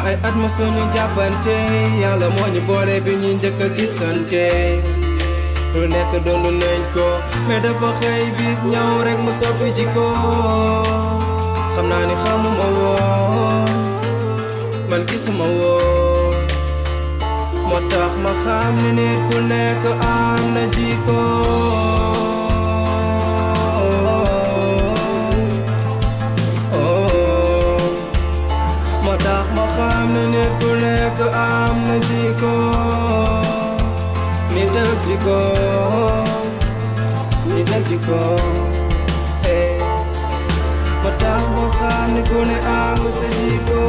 ay at ma suñu jàppante yàlla moo ñu boole bi ñu njëkk a gisante lu nekk doonu nañ ko mais dafa xëy bis ñëw rek mu soppi jikko xam naa ni xamuma woon man gisuma woon moo tax ma xam ni nit ku nekk am na jikko moo tax ma xam ni nit ku nekk am na jikko nit ak jikko nit ak jikko moo tax ma xam ni ku ne am sa jikko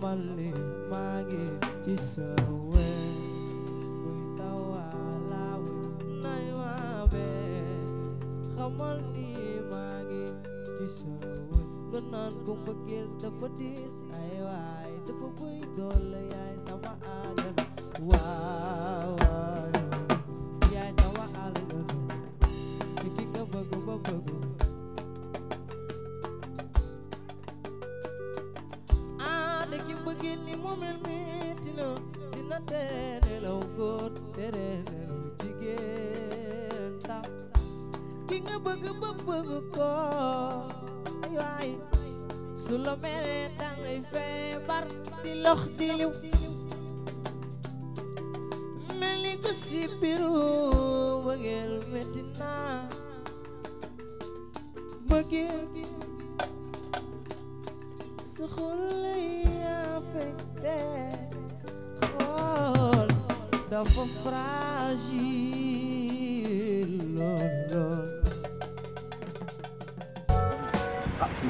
Mali magi jisawe witawala naiwabe khamali magi jisawe ganan kung bagil da fadis ay ay da fuboy dole ay sama agan wow ay sama agan kikika bago bago begini momen metina dina tene law góor tere law jigéen ta ki nga bëgg ko ay su la mere dangay feebar di lox di liw mel ni ko si biru bëggeel metina bëggeel sa xol lay affecté xool dafa fragile lool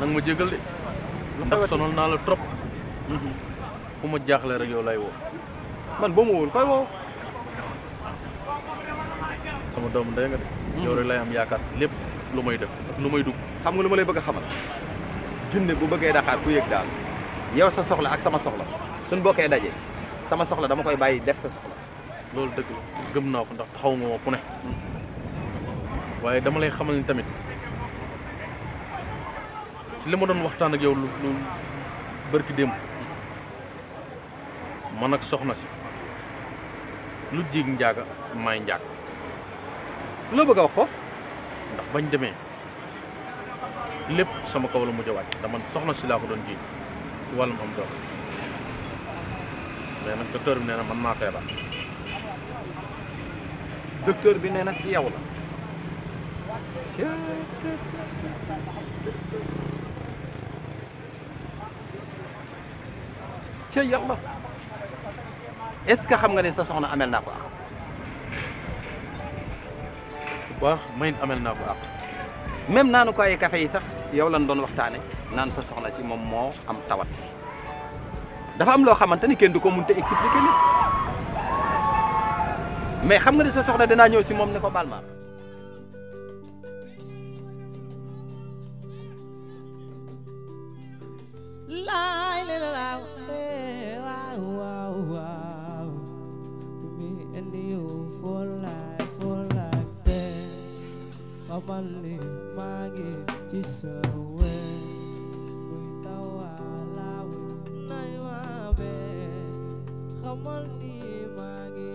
nang ma jégal de ndax sonal naa la trop fu ma jaaxle rek yow lay woo man ba mu woon koy woo sama doomu ndey nga de yow rek lay am yaakaar lépp lu may def ak lu may dugg xam nga lu ma lay bëgg a xamal junne bu bëggee Dakar ku yëg daal yow sa soxla ak sama soxla suñ bokkee daje sama soxla dama koy bàyyi def sa soxla loolu dëgg la gëm naa ko ndax taxaw nga ma fu ne waaye dama lay xamal ni tamit ci li ma doon waxtaan ak yow lu bërki démb man ak soxna si lu jig njaaga may njaag loo bëgg a wax foofu ndax bañ demee lépp sama kaw la mujj a wàcc dama soxna si laa ko doon ji ci wàllum am doom mais nag docteur bi nee na man maa feebar. docteur bi nee na si yow la. ca yàlla est-ce que xam nga ne sa soxna amel naa ko ak. bu baax may amel naa ko ak. même naanu ko ay café yi sax yow lan doon waxtaane naan sa soxna si moom moo am tawat dafa am loo xamante ni kenn du ko mënta expliquer nit mais xam nga ne sa soxna dinaa ñëw si moom ne ko baal ma laay la wow me and you for life then xamali magi ci sa we witawala naiwabe xamali magi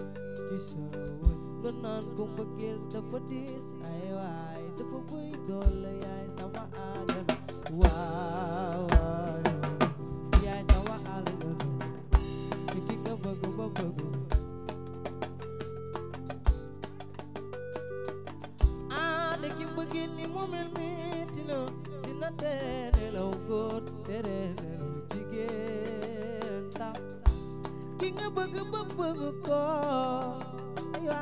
ci sa we ganan kung bagil dafa dis ay waay dafa buy dole yaay sama agan wow yaay sama agan ki nga bëgg ki begini momen metina dina tene law góor tere law jigéen ta ki nga bëgg ko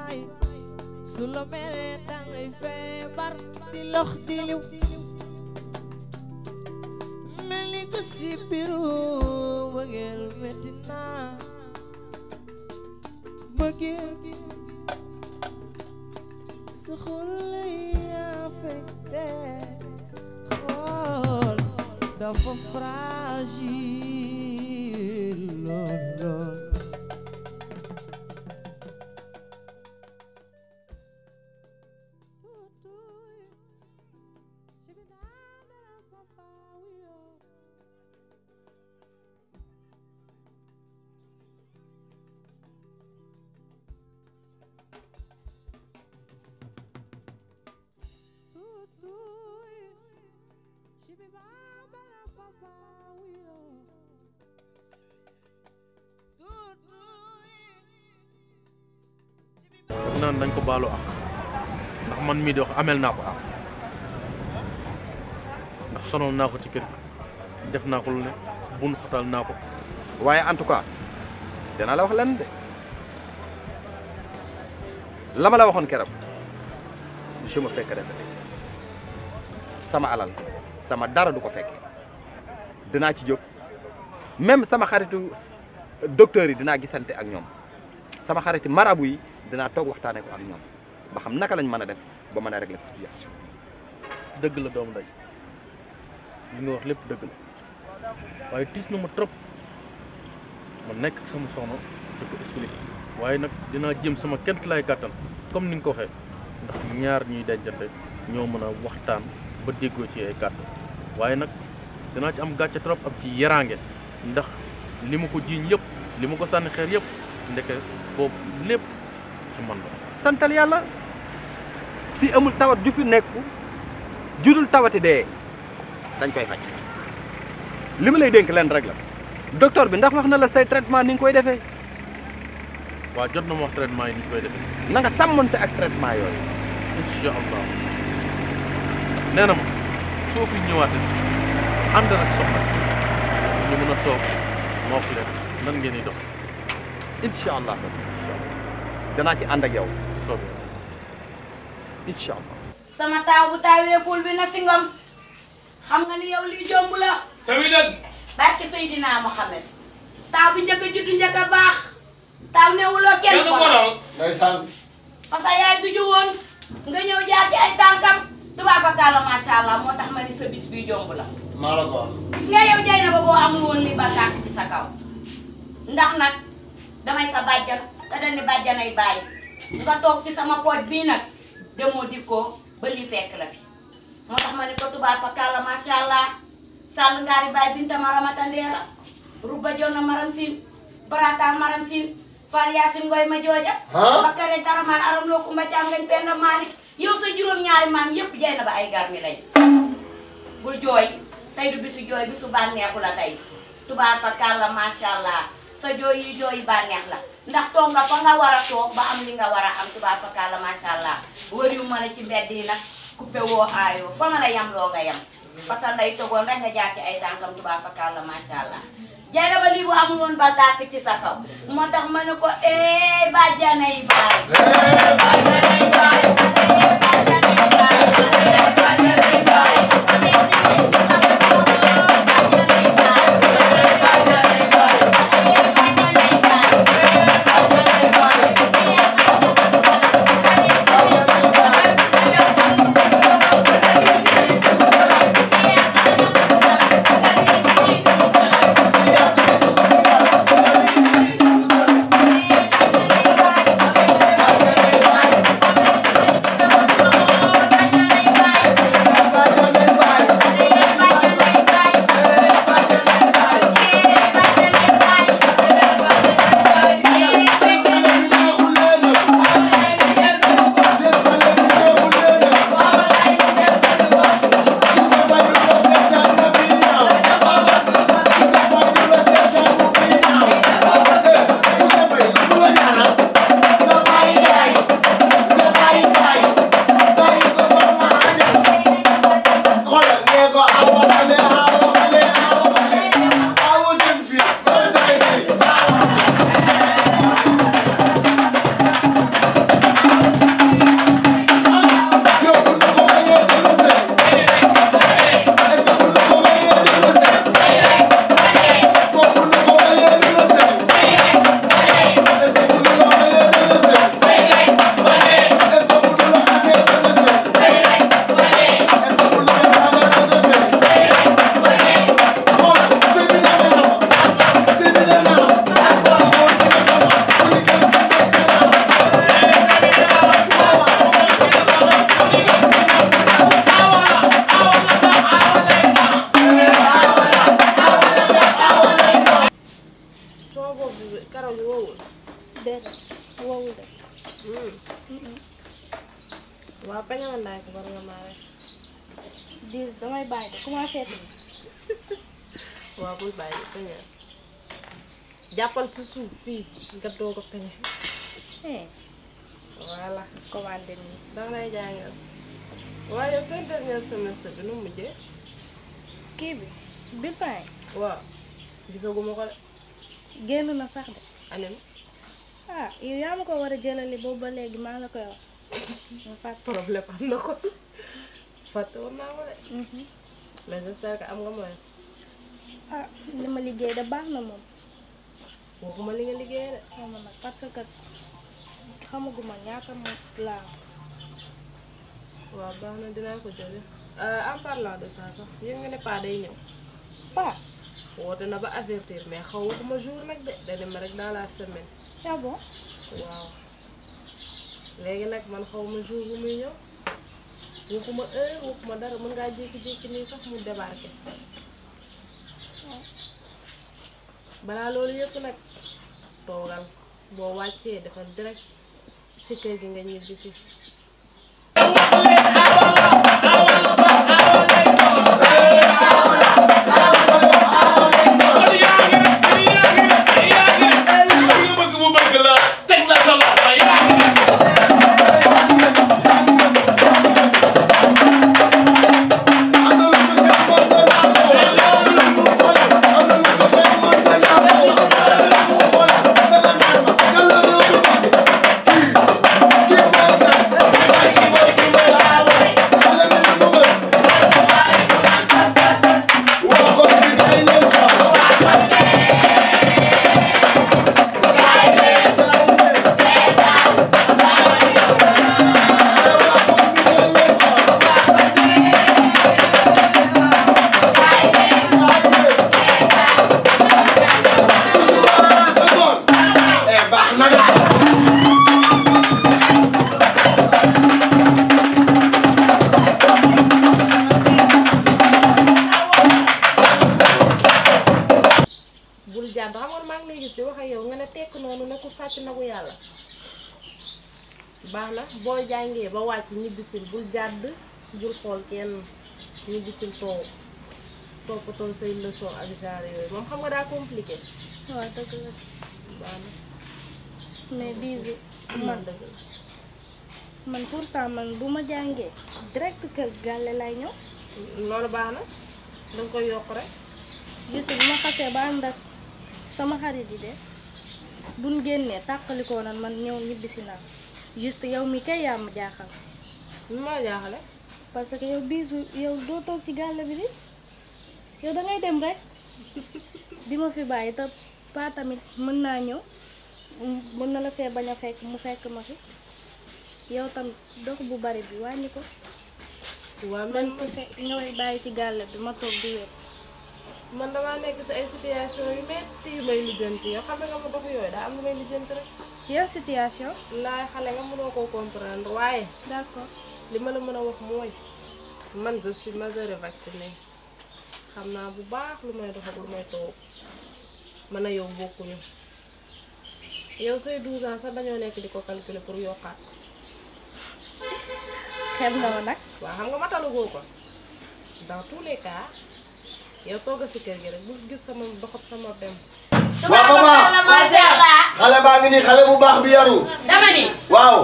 ay su la mere dangay feebar di lox di liw mel ni ko si biru bëggeel metina bëggeel sa sa xol lay affecté xol dafa fragile lool naan dañ ko baalu ak ndax man mii di wax amel naa ko ak ndax sonal naa ko ci kër def naa ko lu ne bun xatal naa ko waaye en tout cas dina la wax lenn de la ma la waxoon keroog je me fekk répété sama alal sama dara du ko fekke dinaa ci jóg même sama xaritu docteur yi dinaa gisante ak ñoom sama xariti marabu yi dinaa toog waxtaane ko ak ñoom ba xam naka lañ mën a def ba mën a régler situation. dëgg la doom day li nga wax lépp dëgg la waaye tiis na ma trop ma nekk ak sama soxna di ko expliqué waaye nag dinaa jëm sama kent lay kàttan comme ni nga ko waxee ndax ñaar ñuy dencante ñoo mën a waxtaan ba déggoo ci ay kàddu waaye nag dinaa ci am gàcce trop ak ci yaraange ndax li ma ko jiiñ yëpp li ma ko sànni xeer yëpp ndeke boobu lépp ci man la. santal yàlla fii amul tawat ju fi nekk judul tawati dee dañ koy faj li ma lay dénk leen rek la docteur bi ndax wax na la say traitement ni nga koy defee. waaw jot na ma wax traitement yi ni ñu koy defee. na nga sàmmante ak traitement yooyu. incha allah nee na ma soo fi ñëwaatee ànd ak soxna si ñu mën a toog moo fi rek nan ngeen di dox. incha allah danaa ci ànd ak yow. soobee incha allah. sama taaw bu taaweekul bi na si ngom xam nga ni yow lii jomb la. sami dëgg. barke Seydina Mohamed taaw bi njëkk a juddu njëkk a baax taaw newuloo kenn ko ndeysaan. parce que yaay duju woon nga ñëw jaar ci ay tànkam tubaab fa kàlla macha allah moo tax ma ni sa bis bi jomb la. maa la ko wax. gis nga yow jay na ba boo amul woon li ba tàkk ci sa kaw ndax nag damay sa bàjjan te dañ ni bàjjanay bàyyi nga toog ci sama pooj bii nag demoo dikkoo ba lii fekk la fi moo tax ma ne ko tubaab fa kàlla macha allah sàll ngaari baay binta maramata ndeela rubba jonna maram siin baraka maram siin fal yaasin ngoy ma jooja bakkare daraman aram loo kumba caam ngañ penda maalik yow sa juróom-ñaari maam yépp jay na ba ay garmi lañ bul jooy tey du bisu jooy bisu bànneexu la tey tubaab fa kàlla macha allah sa jooy yi jooyi bànneex la ndax toog nga fa nga war a toog ba am li nga war a am tubaab fa kàlla macha allah wëriwu ma la ci mbedd yi nag coupé woo aayoo fa ma la yam loo nga yam parce que nday togoon rek nga jaar ci ay tànkam tubaab fa kàlla macha allah jay na ba lii bu amul woon ba tàkk ci sa kaw moo tax ma ne ko bàjjanay baay bàjjanay baay bàjjanay baay dis damay bàyyi de commencé tuuti. waaw bul bàyyi peñe jàppal si suuf fii nga doog a peñe voilà commandé nii. dama lay jàngal waaye seen dernier semestre bi nu mujjee kii bi bulletin waaw gisaguma ko de génn na sax de. anem ah yow yaa ma ko war a jëlali boobu ba léegi maa la koy wax. ma fàtte. problème am na ko fàtte woon naa ko de mais j'espère que am nga moyen ah li ma liggéey de baax na moom. waxuma li nga liggéey de xaw ma nag parce que xamaguma ñaata mo laa. waaw baax na dinaa ko jële en parlant de ça sax yëg nga ne pas day ñëw pas. woote na ba avertir mais xaw waxuma jour nag de da dem rek dans la semaine ah bon. waaw léegi nag man xaw ma jour bu muy ñëw waxuma heure waxuma dara mën ngaa jékki-jékki nii sax mu débarqué balaa loolu yëpp nag toogal boo wàccee defal direct si kër gi nga ñibbi si baax na boo jàngee ba wàcc ñibbisil bul jàdd bul xool kenn ñibbisil toppatoo say leçon ak genre yooyu moom xam nga daa compliqué. waaw dëgg la. baax na mais bii bi man dëgg la. man pourtant man bu ma jàngee direct kër gàlle lay ñëw. loolu baax na danga koy yokk rek. juste bu ma xasee ba ànd ak sama xarit yi de buñ génnee tàqalikoo nan man ñëw ñibbisi naa juste yow mi kay yaa ma jaaxal. lu ma jaaxale. parce que yow bisu yow doo toog ci gàlle bi di yow da ngay dem rek di ma fi bàyyi te pas tamit mën naa ñëw mën na la fee bañ a fekk mu fekk ma fi yow tamit dox bu bari bi wàññi ko. waaw man ko ñëwee bàyyi ci gàlle bi ma toog di wér. man damaa nekk si ay situation yu metti yu may lijjanti yow xam nga ma dox yooyu daa am lu may lijjanti rek. yow situation. laay xale nga mënoo koo comprendre waaye. d'accord li ma la mën a wax mooy man je suis majeure vaccinée xam naa bu baax lu may dox ak lu may toog man a yow bokkuñu yow say 12 ans sax dañoo nekk di ko calculer pour yokkaat. xem na ma nag. waaw xam nga matalugoo ko dans tous les cas yow tooga si kër gi rek bu gis sama doxat sama dem. waaw papa macha allah. xale baa ngi nii xale bu baax bi yaru. dama ni. waaw.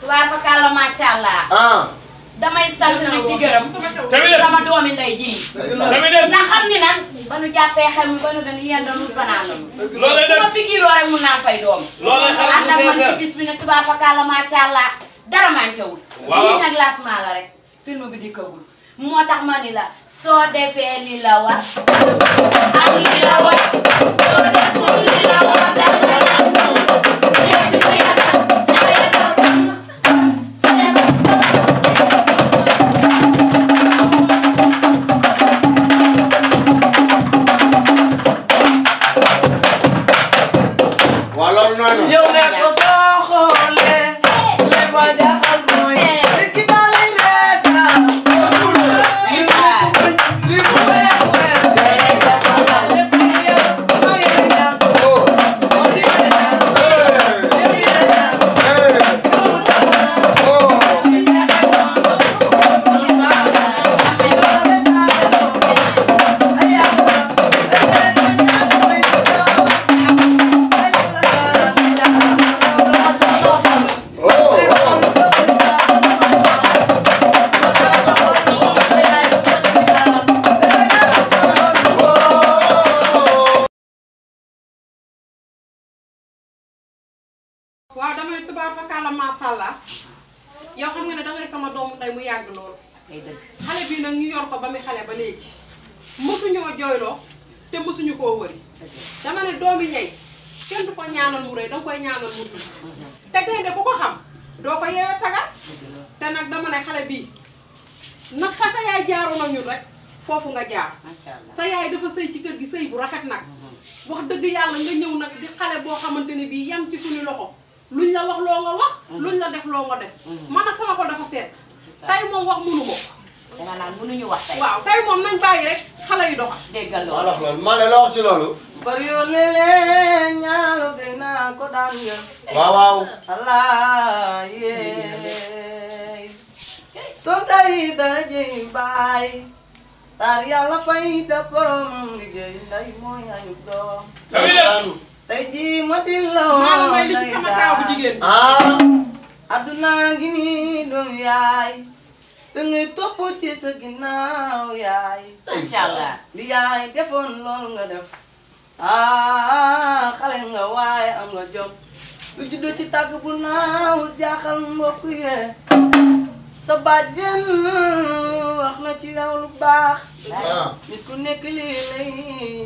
tubaab fakkaala macha allah. ah. damay sant nag di gërëm. sama doomi ndey ji. ndax xam ni nag ba nu jàppee xel mi ba nu dañuy yendalul fanaan la. loolee su ma pikiroo rek mun naa fay doom. loolee xale bu ànd ak man sincère. ci bis bi nag tubaab fakkaala macha allah dara mànkewul. waaw lii nag lancement la rek film bi di kagul moo tax ma ni la soo defee li la war ak li la war soo defee li la war dara waaw loolu noonu. yow ne ko soo xoolee li ma jaaxal mooy ki daal di reetaan li mu weex weex lépp di yow maa ngi lay ñaan moo di lay ñaan lépp di lay ñaan mu sax ci neexee moom lu baax tubaarkalla macha allah yow xam nga ne dangay sama doomu ndey mu yàgg loolu. day dëgg xale bii nag ñu yor ko ba muy xale ba léegi mësuñoo jooyloo te mësuñu koo wëri dama ne doomi ñey kenn du ko ñaanal mu rëy danga koy ñaanal mu tudd te gaynde ku ko xam doo ko yeewe sagar te nag dama ne xale bii nag fa sa yaay jaaroon ak ñun rek foofu nga jaar macha allah sa yaay dafa sëy ci kër gi sëy bu rafet nag wax dëgg yàlla nga ñëw nag di xale boo xamante ne bii yam ci suñu loxo luñ la wax loo nga wax luñ la def loo nga def man nag sama ko dafa seet tey moom wax mënu ko danga naan mënuñu wax tey waaw tey moom nañ bàyyi rek xale yi doxal déggal maa loolu la wax loolu maa la wax ci loolu. bari yoo lele ñaalo gay naa ko daan nga waaw waaw. Allah yeey toog day daraje baay taar yàlla fay te boromam liggéey nday mooy añu doom tey jii ma di la maa la may woon li ci sama taaw bu jigéen bi adduna ngi nii doon yaay da ngay topp ci sa ginnaaw yaay macha allah li yaay defoon loolu nga def xale nga waaye am nga jom lu juddoo ci tàgg bu naaw jaaxal mbokk yee sa bàjjen wax na ci yow lu baax nit ku nekk lii lay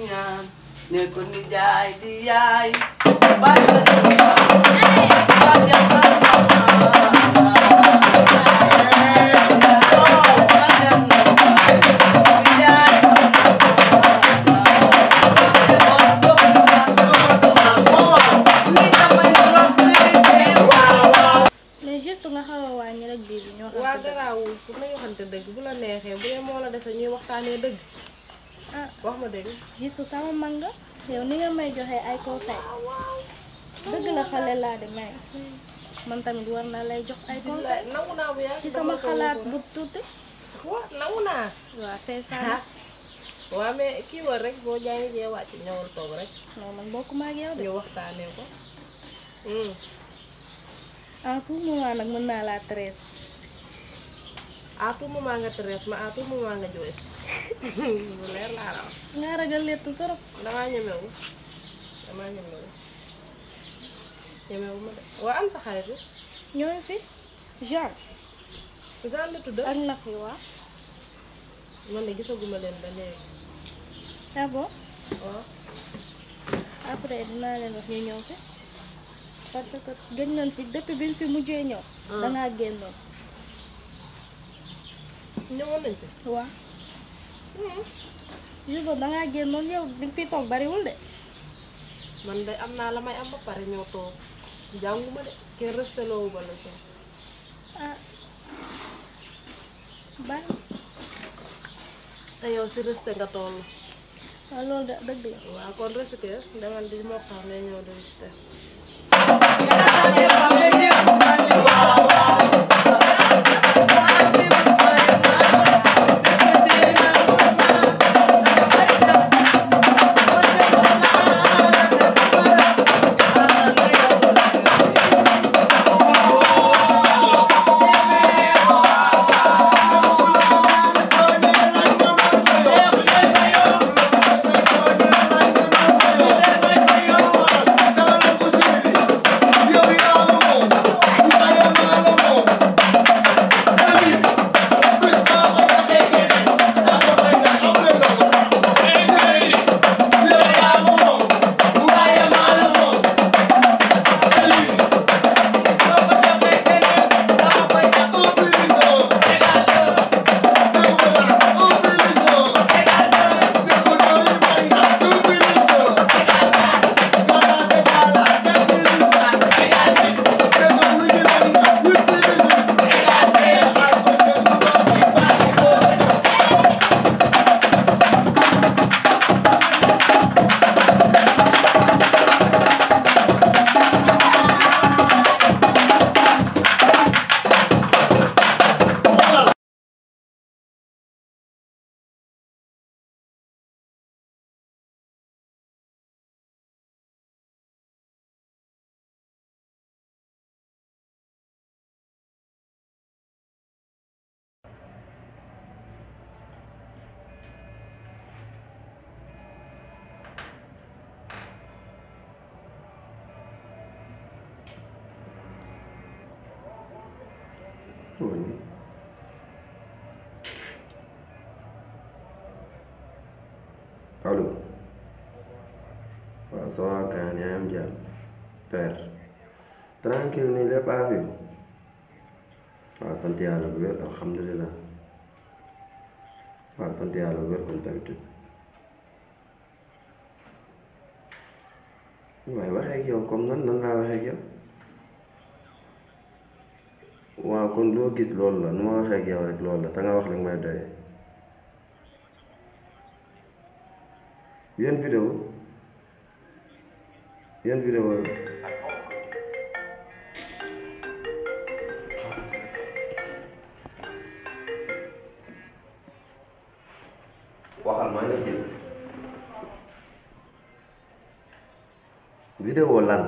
ñaan ne ko ni jaay di yaay bàjjen waa garaawul pour nañu waxante dëgg bu la neexee bu dee moo la dese ñuy waxtaanee dëgg ah wax ma dëgg gisu sama mag nga yow ni nga may joxe ay conseil dëgg la xale laa de may man tamit war naa lay jox ay conseil nangu naa bu yàgg ci sama xalaat bu tuuti waaw nangu naa waaw c'est ça waaw mais kii war rek boo jaay jee wàcc ñëwal toog rek non man bokkuma ak yow de ñu waxtaanee ko en tout moment nag mën naa laa treize à tout moment nga tërës ma à tout moment nga jooy bu leer laa la wax nga ragal lettu trop damaa ñemewu ñemewu ma de waa am sa xarit bi ñooy fi Jean Jean la tudd ak naf yi waa man de gisaguma leen ba léegi ah bon waaw après dinaa leen wax ñu ñëw fi parce que gëj nañ fi depuis biñ fi mujjee ñëw dangaa génnoon ñëwoon nañ fi waaw yóbbu dangaa génnoon yow di nga fi toog bariwul de man de am naa la may am ba pare ñëw toog jànguma de kenn resté loowu ba la soo ah baax te yow si resté nga toll waaw loolu de dëgg la waaw kon resté demal di mokkaam ne ñëw de resté Yo, va gaan yaa am jàmm père tranquille nii lépp a fi waaw sant yàlla bu wér alhamdulilah waaw sant yàlla bu wér comme d'habitude waaye waxee ak yow comme nan laa waxee ak yow waaw kon loo gis loolu la nu ma waxee ak yow rek loolu la te nga wax li nga may doyee yan vidéo waxal maa ngi jël vidéo lan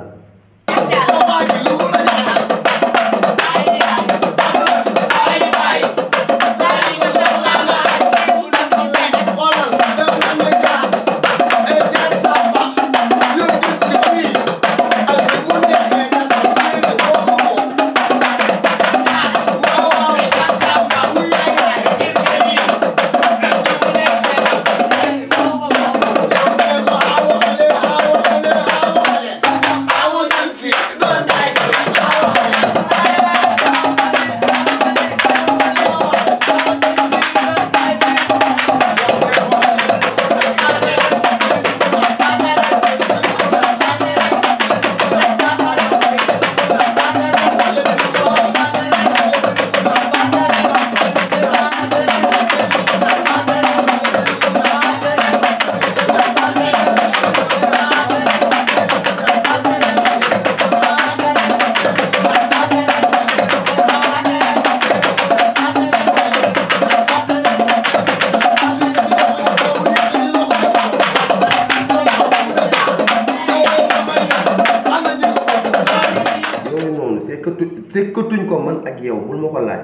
sekkatuñ ko man ak yow bul ma ko laaj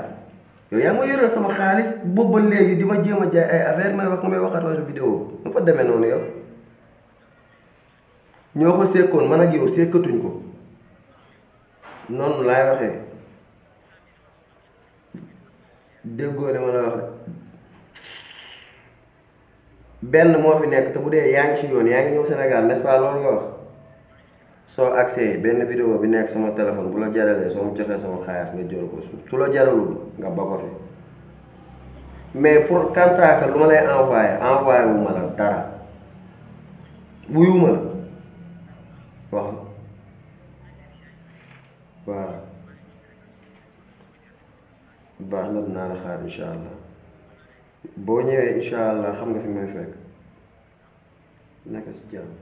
yow yaa ngi ma yoral sama xaalis boobu ba léegi di ma jéem a jaay ay affaire may wax nga may waxaat wala vidéo nu fa demee noonu yow ñoo ko sekkoon man ak yow sekkatuñ ko noonu laay waxee déggoo li ma la wax benn moo fi nekk te bu dee yaa ngi ci yoon yaa ngi ñëw Sénégal n'est-ce pas loolu nga wax soo accès benn vidéo bi nekk sama téléphone bu la jaralee soo mu joxee sama xaalis nga jël ko su la jaralul nga ba ko fi mais pour quant à lu ma lay envoyé wu ma la dara wuyu ma la wax waaw baax na dinaa la xaar incha allah boo ñëwee incha allah xam nga fi may fekk nekk si jàmm.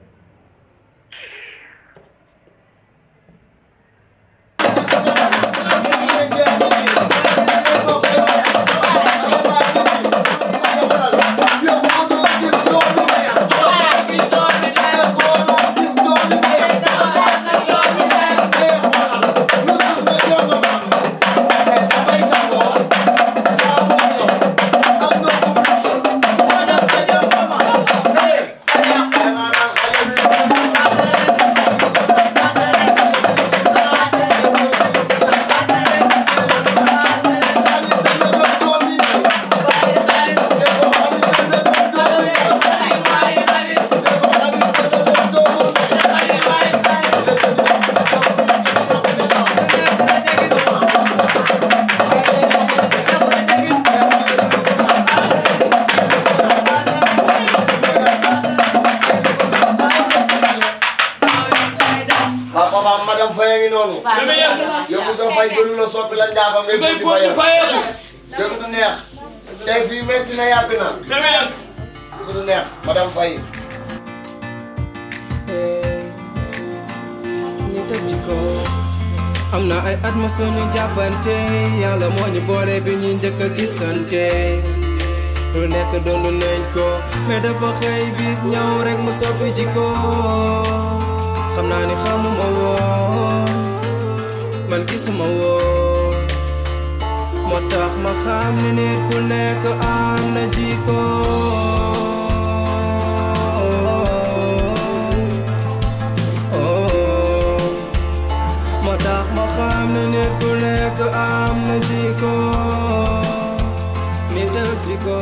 madame Faye ngi noonu. yow Moussa Faye gënu la soppi la njaabam rek di Faye. dëgg du neex. tey fii métti na yàgg na. dëgg du neex madame Faye. ni tëj ci ko am na ay at ma sunu jàppante yàlla moo ñu boole bi ñu njëkk a gisante lu nekk doon nañ ko mais dafa xëy bis ñëw rek mu soppi ci ko xam naa ni xamuma woon man gisuma woon moo tax ma xam ni nit ku nekk am na jikko moo tax ma xam ni nit ku nekk am na jikko nit ak jikko